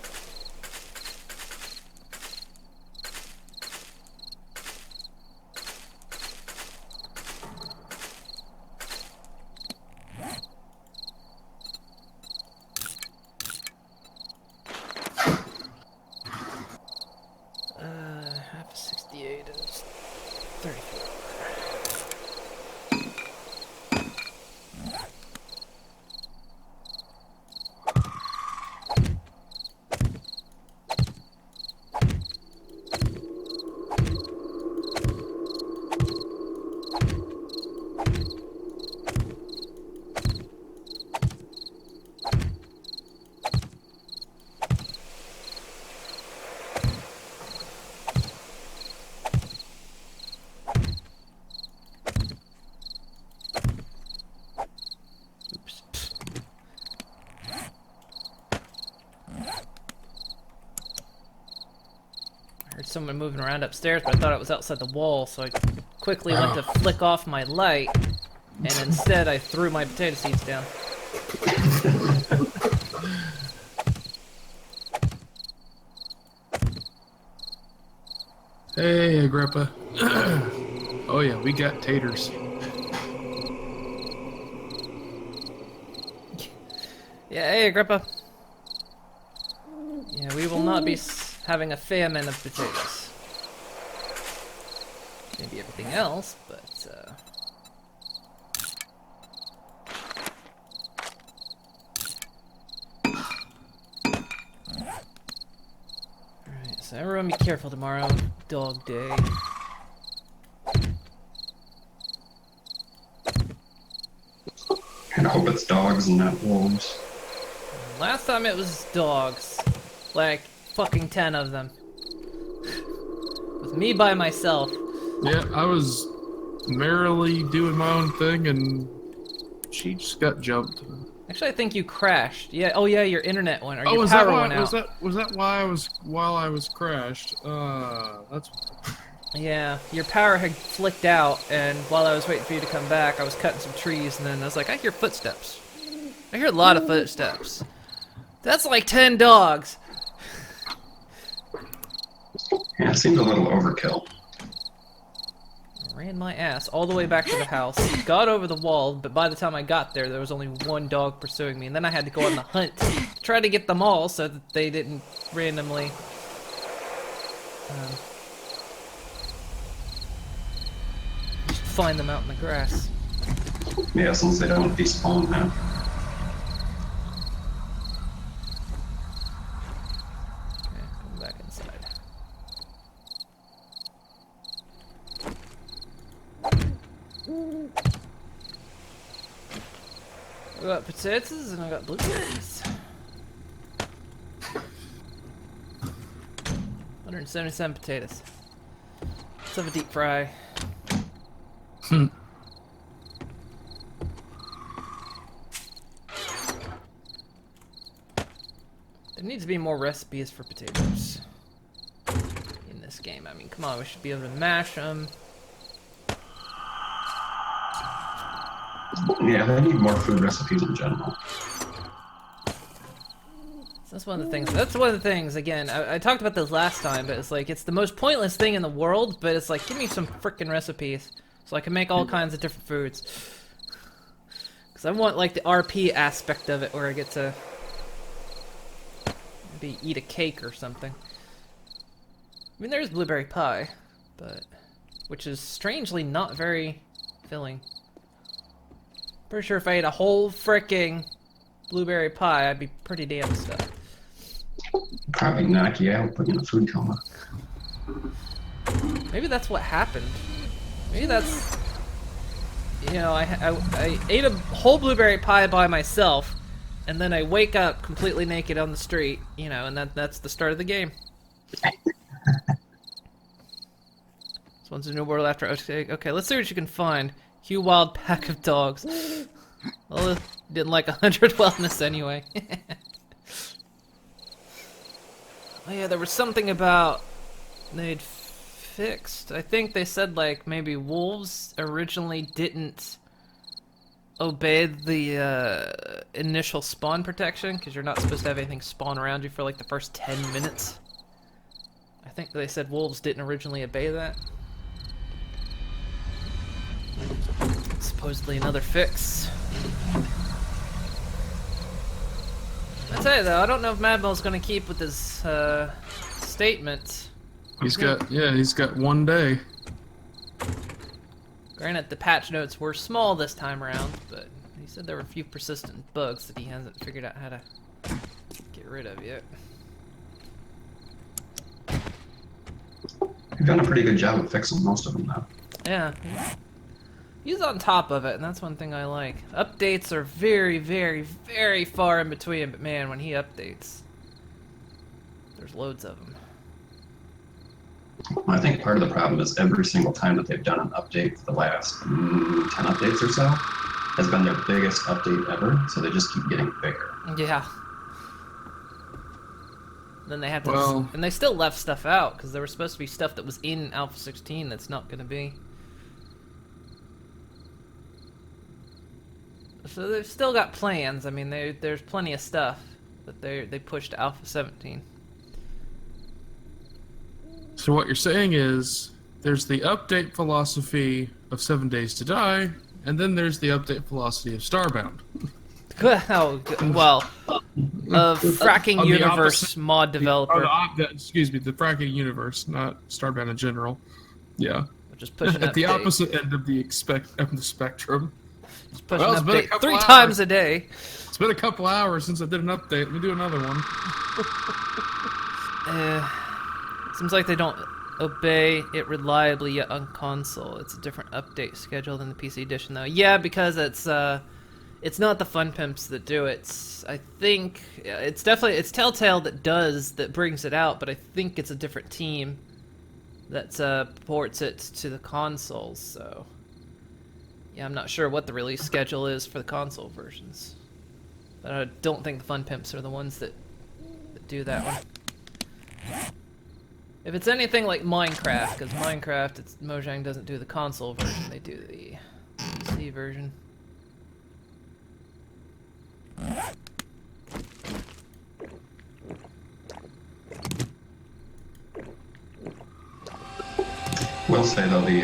Half of 68 is 34. Oops. I heard someone moving around upstairs, but I thought it was outside the wall, so I quickly went to flick off my light, and instead I threw my potato seeds down. Hey, Agrippa. Oh yeah, we got taters. Yeah, hey, Agrippa. Yeah, we will not be having a famine of potatoes. Maybe everything else, but, Alright, So everyone be careful tomorrow. Dog day. And I hope it's dogs and not wolves. Last time it was dogs. Like, fucking 10 of them. With me by myself. Yeah, I was merrily doing my own thing, and she just got jumped. Actually, I think you crashed. Yeah. Oh, yeah. Your internet went, or Oh, your was that power why? went out. Was that why I was crashed? That's. Yeah, your power had flicked out, and while I was waiting for you to come back, I was cutting some trees, and then I was like, I hear footsteps. I hear a lot of footsteps. That's like 10 dogs. Yeah, it seemed a little overkill. Ran my ass all the way back to the house, got over the wall, but by the time I got there, there was only one dog pursuing me, and then I had to go on the hunt to try to get them all so that they didn't randomly just find them out in the grass. Yeah, since they don't despawn now. Okay, come back inside. I got potatoes and I got blueberries. 177 potatoes. Let's have a deep fry. There needs to be more recipes for potatoes in this game. I mean, come on, we should be able to mash them. Yeah, they need more food recipes in general. So that's one of the things. That's one of the things. Again, I talked about this last time, but it's like it's the most pointless thing in the world. But it's like, give me some freaking recipes so I can make all kinds of different foods. Because I want like the RP aspect of it, where I get to maybe eat a cake or something. I mean, there's blueberry pie, but which is strangely not very filling. Pretty sure if I ate a whole fricking blueberry pie, I'd be pretty damn stuffed. Probably knock you out, put you in a food coma. Maybe that's what happened. Maybe that's... You know, I ate a whole blueberry pie by myself, and then I wake up completely naked on the street, you know, and that's the start of the game. This one's a new world after... Okay, let's see what you can find. Hugh Wild pack of dogs. Well, it didn't like 100 wellness anyway. Oh yeah, there was something about they'd fixed. I think they said like maybe wolves originally didn't obey the initial spawn protection because you're not supposed to have anything spawn around you for like the first 10 minutes. I think they said wolves didn't originally obey that. Supposedly another fix. I tell you though, I don't know if Madmo's gonna keep with his statement. He's got 1 day. Granted, the patch notes were small this time around, but he said there were a few persistent bugs that he hasn't figured out how to get rid of yet. You've done a pretty good job of fixing most of them now. Yeah. He's on top of it, and that's one thing I like. Updates are very, very, very far in between, but man, when he updates, there's loads of them. I think part of the problem is every single time that they've done an update for the last 10 updates or so has been their biggest update ever, so they just keep getting bigger. Yeah. Then they have to, Well- and they still left stuff out because there was supposed to be stuff that was in Alpha 16 that's not going to be. So they've still got plans. I mean, there's plenty of stuff that they pushed to Alpha 17. So what you're saying is there's the update philosophy of 7 Days to Die, and then there's the update philosophy of Starbound. Well, of Fracking on the Universe opposite- mod developer, Excuse me, the Fracking Universe, not Starbound in general. Yeah. which is pushing At the update. opposite end of the spectrum. Just pushing Well, it's been a update couple 3 hours. times a day. It's been a couple hours since I did an update. Let me do another one. Seems like they don't obey it reliably yet on console. It's a different update schedule than the PC edition, though. Yeah, because it's not the Fun Pimps that do it. I think it's Telltale that brings it out, but I think it's a different team that ports it to the consoles. So yeah, I'm not sure what the release schedule is for the console versions. But I don't think the Fun Pimps are the ones that do that one. If it's anything like Minecraft, because Minecraft, Mojang doesn't do the console version, they do the PC version. Will say though the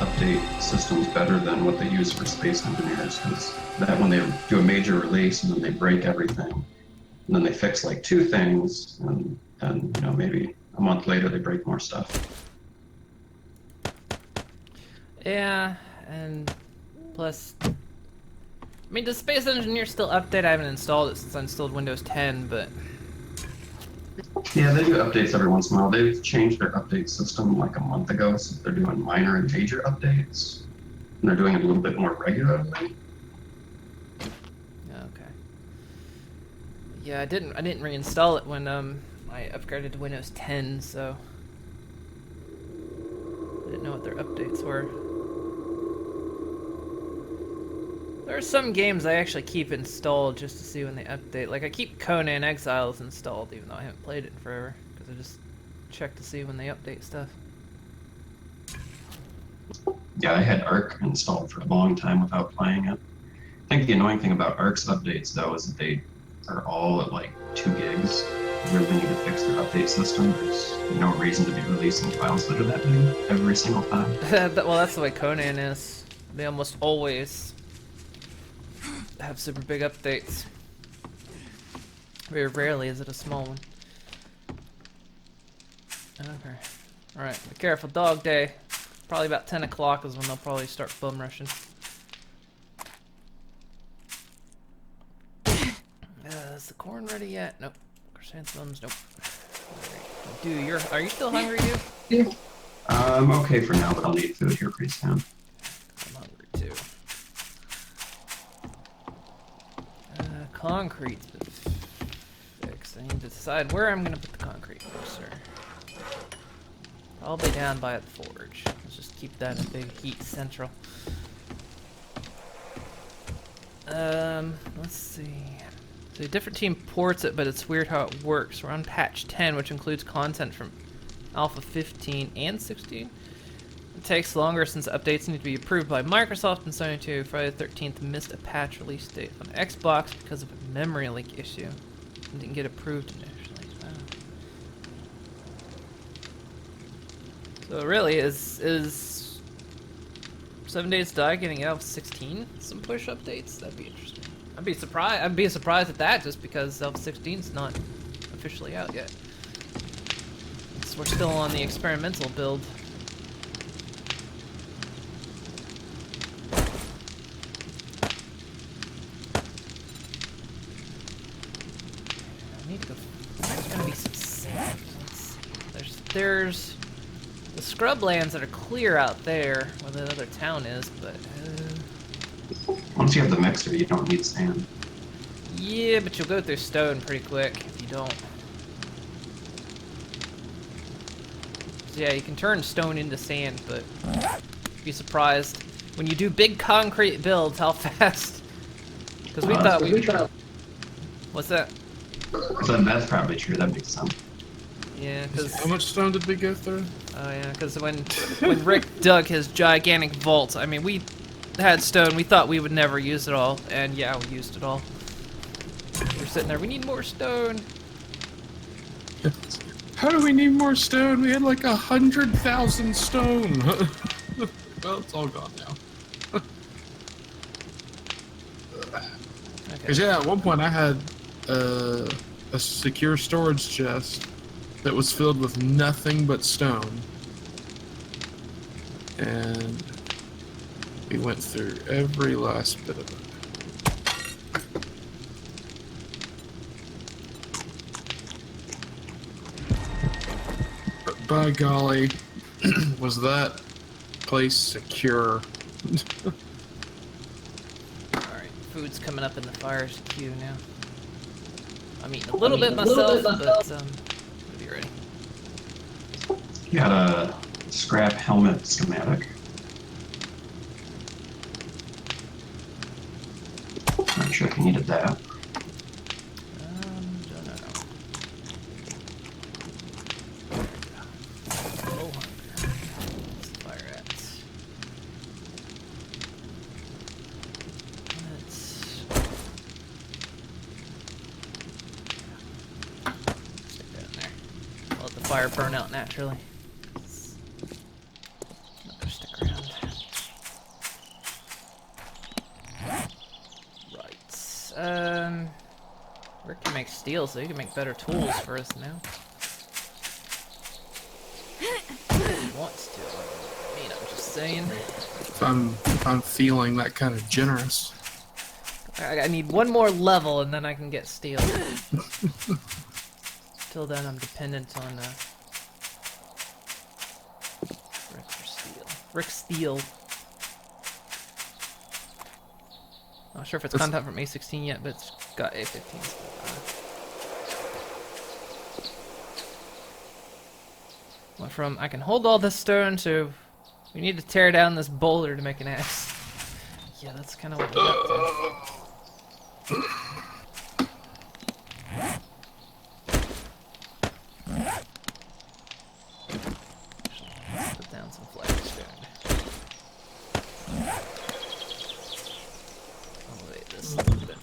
update system's better than what they use for Space Engineers, because that when they do a major release and then they break everything, and then they fix like 2 things, and you know, maybe a month later they break more stuff. Yeah, and plus, I mean, does Space Engineer still update? I haven't installed it since I installed Windows 10, but Yeah, they do updates every once in a while. They've changed their update system like a month ago, so they're doing minor and major updates, and they're doing it a little bit more regularly. okay. Yeah, I didn't reinstall it when I upgraded to Windows 10, so I didn't know what their updates were. There are some games I actually keep installed just to see when they update. Like, I keep Conan Exiles installed, even though I haven't played it in forever, because I just check to see when they update stuff. Yeah, I had Arc installed for a long time without playing it. I think the annoying thing about Arc's updates, though, is that they are all at like 2 gigs. They really need to fix their update system. There's no reason to be releasing files that are that big every single time. Well, that's the way Conan is. They almost always have super big updates. Very rarely is it a small one. Okay. Alright, be careful. Dog day. Probably about 10 o'clock is when they'll probably start bum rushing. Is the corn ready yet? Nope. Chrysanthemums, nope. Dude, are you still hungry, dude? Yeah. I'm okay for now, but I'll need food here pretty soon. I'm hungry too. Concrete's been fixed. I need to decide where I'm gonna put the concrete first, sir. Probably down by the forge. Let's just keep that in a big heat central. Let's see. So a different team ports it, but it's weird how it works. We're on patch 10, which includes content from Alpha 15 and 16. It takes longer since updates need to be approved by Microsoft, and Sony 2 Friday the 13th missed a patch release date on Xbox because of a memory leak issue. It didn't get approved initially. So really, is 7 Days to Die getting Alpha 16 some push updates? That'd be interesting. I'd be surprised at that, just because Alpha 16's not officially out yet. We're still on the experimental build. I need to go. There's gonna be some sand. There's the scrublands that are clear out there, where the other town is, but. Once you have the mixer, you don't need sand. Yeah, but you'll go through stone pretty quick if you don't. So yeah, you can turn stone into sand, but be surprised when you do big concrete builds how fast. Because we thought we. What's that? So that's probably true. That makes sense. Yeah, because. How much stone did we go through? Oh yeah, because when Rick dug his gigantic vault, I mean, we had stone. We thought we would never use it all, and yeah, we used it all. We're sitting there. We need more stone. How do we need more stone? We had like 100,000 stone. Well, it's all gone now. Because yeah, at one point I had a secure storage chest that was filled with nothing but stone, and we went through every last bit of it. By golly, was that place secure? Alright, food's coming up in the fire's queue now. I'm eating a little bit myself, but I'll be ready. You got a scrap helmet schematic. Not sure if you needed that. Don't know. Low hunger. Where's the fire at? Let's... Stick that in there. I'll let the fire burn out naturally. Not gonna stick around. Right. Rick can make steel, so he can make better tools for us now. He wants to. I mean, I'm just saying. If I'm feeling that kind of generous. I need one more level and then I can get steel. Till then, I'm dependent on Rick for steel. Rick Steel. Not sure if it's content from A16 yet, but it's got A15. Went from I can hold all this stone to we need to tear down this boulder to make an axe. Yeah, that's kind of what we're up to. Put down some flagstone. Elevate this a little bit.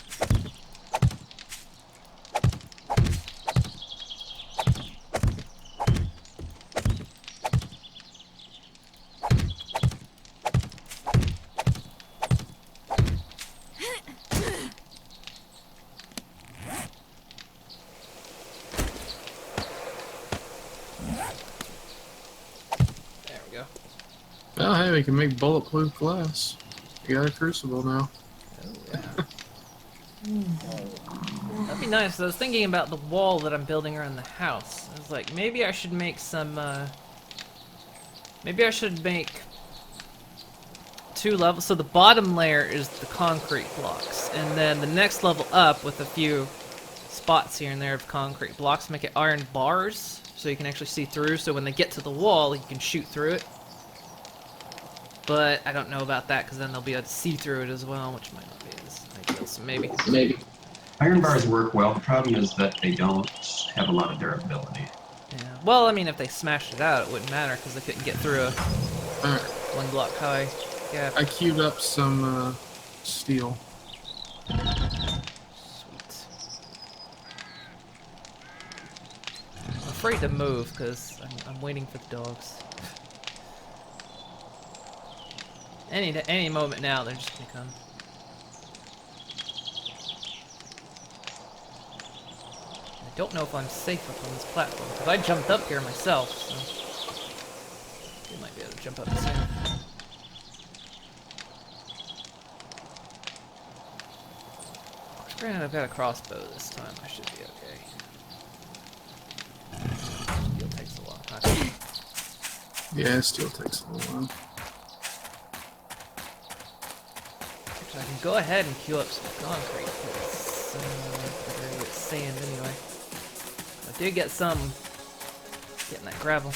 There we go. Oh, hey, we can make bulletproof glass. You got a crucible now. Oh, yeah. That'd be nice. I was thinking about the wall that I'm building around the house. I was like, maybe I should make some, maybe I should make 2 levels. So the bottom layer is the concrete blocks. And then the next level up with a few spots here and there of concrete blocks, make it iron bars. So you can actually see through. So when they get to the wall, you can shoot through it. But I don't know about that because then they'll be able to see through it as well, which might not be as ideal. So maybe. Iron bars work well. The problem is that they don't have a lot of durability. Yeah. Well, I mean, if they smashed it out, it wouldn't matter because they couldn't get through a Alright, 1 block high gap. I queued up some steel. Sweet. I'm afraid to move because I'm waiting for the dogs. Any moment now, they're just gonna come. I don't know if I'm safe up on this platform because I jumped up here myself. So you might be able to jump up soon. Granted, I've got a crossbow this time. I should be okay. Steel takes a while. Okay. Yeah, steel takes a little while. Actually, I can go ahead and queue up some concrete. It's, I'm gonna get sand anyway. I did get some getting that gravel.